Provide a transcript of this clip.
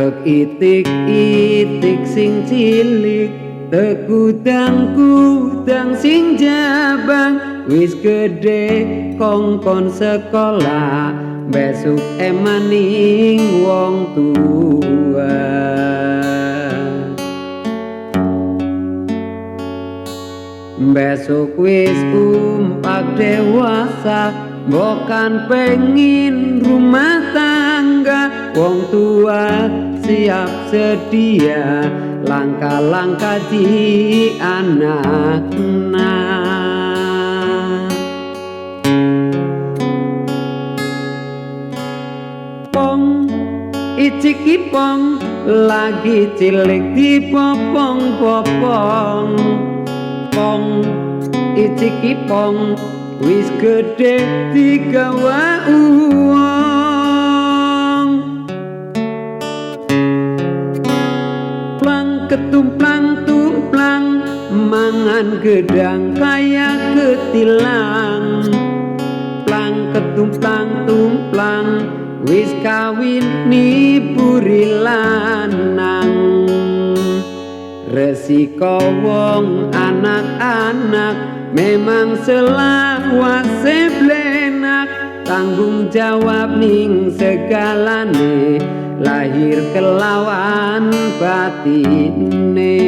Mandeg itik-itik sing cilik tekudang-kudang sing jabang wis gede kongkon sekolah besok emaning wong tua. Besok wis umpak dewasa bukan pengin rumah tangga, wong tua siap sedia langkah-langkah di anak-anak. Pong iciki pong lagi cilik dipopong-popong. Pong iciki pong wis gede digawa uang. Plang ketumplang tumplang mangan gedang kaya ketilang. Plang ketumplang tumplang wis kawin niburi lanang. Resiko wong anak-anak memang selawase blenak, tanggung jawab ning segalane lahir kelawan batine.